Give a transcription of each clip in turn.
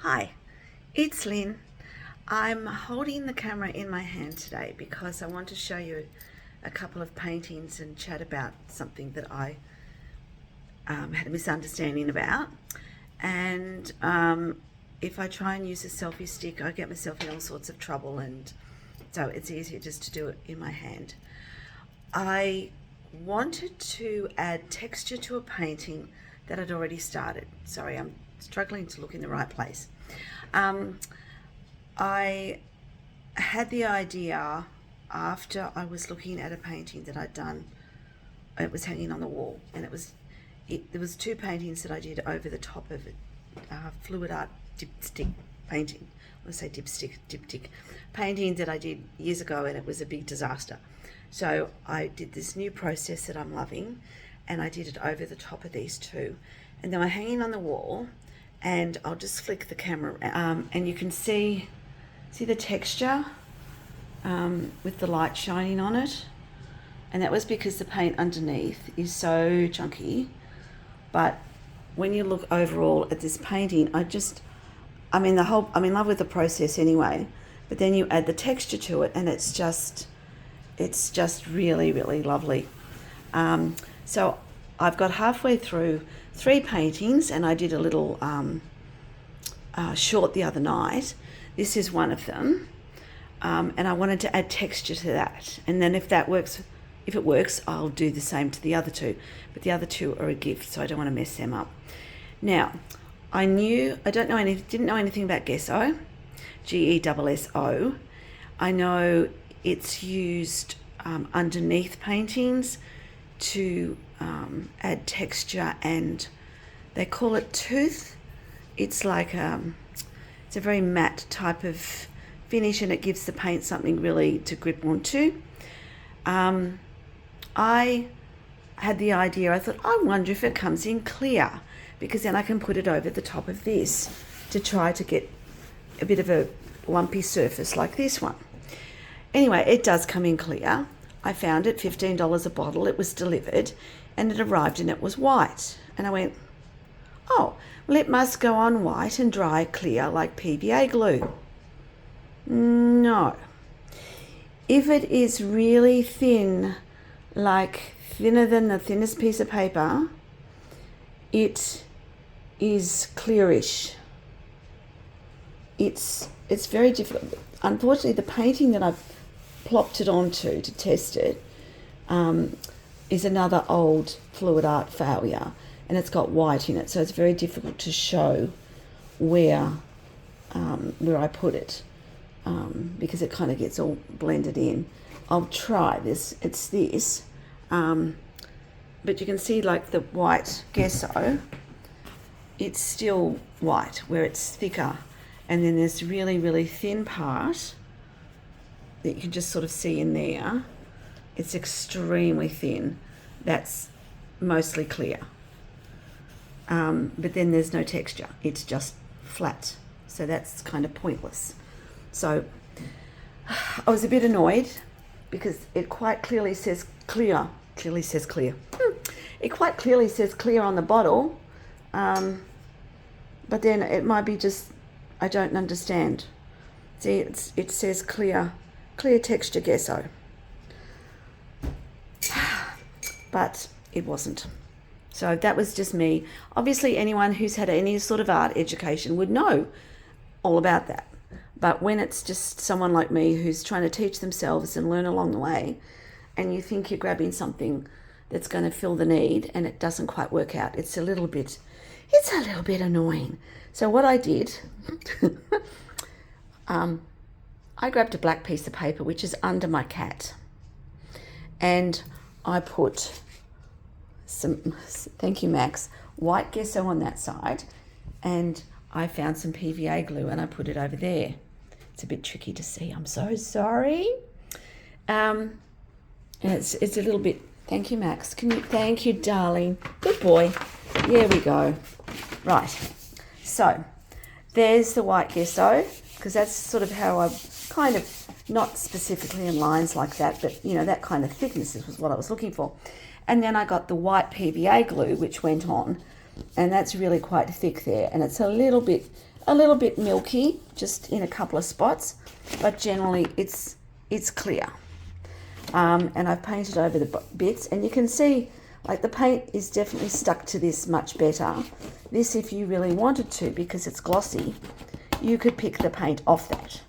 Hi, it's Lynn. I'm holding the camera in my hand today because I want to show you a couple of paintings and chat about something that I had a misunderstanding about. And if I try and use a selfie stick, I get myself in all sorts of trouble, and so it's easier just to do it in my hand. I wanted to add texture to a painting that I'd already started. Sorry, I'm struggling to look in the right place. I had the idea after I was looking at a painting that I'd done. It was hanging on the wall, and there was two paintings that I did over the top of it. Fluid art dipstick painting. I say dipstick painting that I did years ago, and it was a big disaster. So I did this new process that I'm loving, and I did it over the top of these two, and they were hanging on the wall. And I'll just flick the camera, and you can see the texture with the light shining on it. And that was because the paint underneath is so chunky. But when you look overall at this painting, I'm in love with the process anyway. But then you add the texture to it, and it's just really, really lovely. So I've got halfway through 3 paintings, and I did a little short the other night. This is one of them, and I wanted to add texture to that. And then if it works, I'll do the same to the other two. But the other two are a gift, so I don't want to mess them up. Now, didn't know anything about Gesso, Gesso. I know it's used underneath paintings to add texture, and they call it tooth. It's like it's a very matte type of finish, and it gives the paint something really to grip onto. I had the idea, I thought, I wonder if it comes in clear, because then I can put it over the top of this to try to get a bit of a lumpy surface like this one. Anyway, it does come in clear. I found it $15 a bottle. It was delivered, and it arrived, and it was white. And I went, oh, well, it must go on white and dry clear like PVA glue. No. If it is really thin, like thinner than the thinnest piece of paper, it is clearish. It's very difficult. Unfortunately, the painting that I've plopped it onto to test it is another old fluid art failure, and it's got white in it, so it's very difficult to show where I put it, because it kind of gets all blended in. I'll try this. It's this, but you can see like the white gesso, it's still white where it's thicker, and then there's really, really thin part that you can just sort of see in there. It's extremely thin. That's mostly clear. But then there's no texture. It's just flat. So that's kind of pointless. So I was a bit annoyed because it quite clearly says clear. It quite clearly says clear on the bottle. But then it might be just, I don't understand. See, it says clear texture gesso. But it wasn't. So that was just me. Obviously, anyone who's had any sort of art education would know all about that. But when it's just someone like me who's trying to teach themselves and learn along the way, and you think you're grabbing something that's going to fill the need and it doesn't quite work out, it's a little bit annoying. So what I did, I grabbed a black piece of paper, which is under my cat, and I put some, thank you Max, white gesso on that side, and I found some PVA glue and I put it over there. It's a bit tricky to see, I'm so sorry. And it's a little bit, thank you Max, thank you darling, good boy. There we go. Right, so there's the white gesso, because that's sort of how I kind of, not specifically in lines like that, but you know, that kind of thickness was what I was looking for. And then I got the white PVA glue, which went on, and that's really quite thick there, and it's a little bit a little bit milky, just in a couple of spots, but generally it's clear. And I've painted over the bits, and you can see like the paint is definitely stuck to this much better. This, if you really wanted to, because it's glossy, you could pick the paint off that,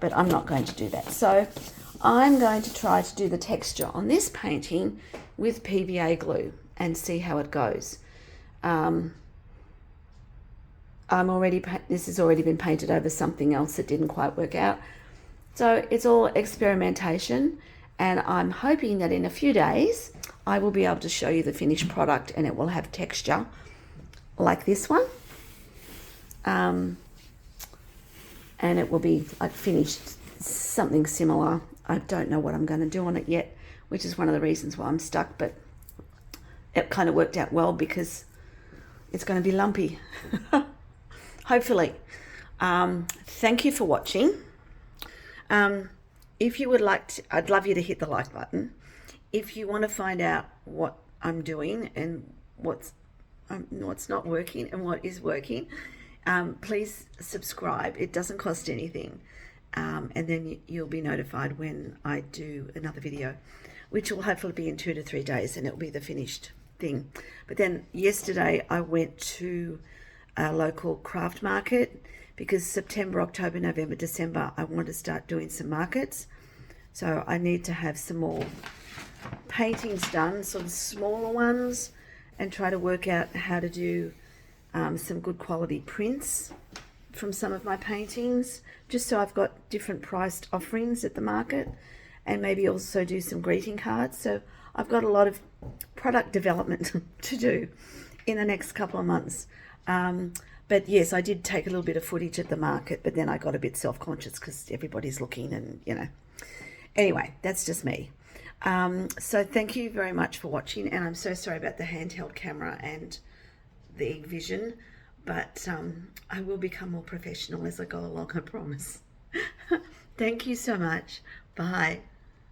but I'm not going to do that. So I'm going to try to do the texture on this painting with PVA glue and see how it goes. This has already been painted over something else that didn't quite work out. So it's all experimentation, and I'm hoping that in a few days I will be able to show you the finished product, and it will have texture like this one. And it will be like finished something similar. I don't know what I'm going to do on it yet, which is one of the reasons why I'm stuck, but it kind of worked out well because it's going to be lumpy. Hopefully. Thank you for watching. If you would like to, I'd love you to hit the like button. If you want to find out what I'm doing and what's not working and what is working, please subscribe. It doesn't cost anything. And then you'll be notified when I do another video, which will hopefully be in 2 to 3 days, and it'll be the finished thing. But then yesterday I went to a local craft market because September, October, November, December, I want to start doing some markets. So I need to have some more paintings done, sort of smaller ones, and try to work out how to do some good quality prints from some of my paintings, just so I've got different priced offerings at the market, and maybe also do some greeting cards. So I've got a lot of product development to do in the next couple of months. But yes, I did take a little bit of footage at the market, but then I got a bit self-conscious because everybody's looking, and you know. Anyway, that's just me. So thank you very much for watching, and I'm so sorry about the handheld camera and the vision, but I will become more professional as I go along, I promise. Thank you so much. Bye.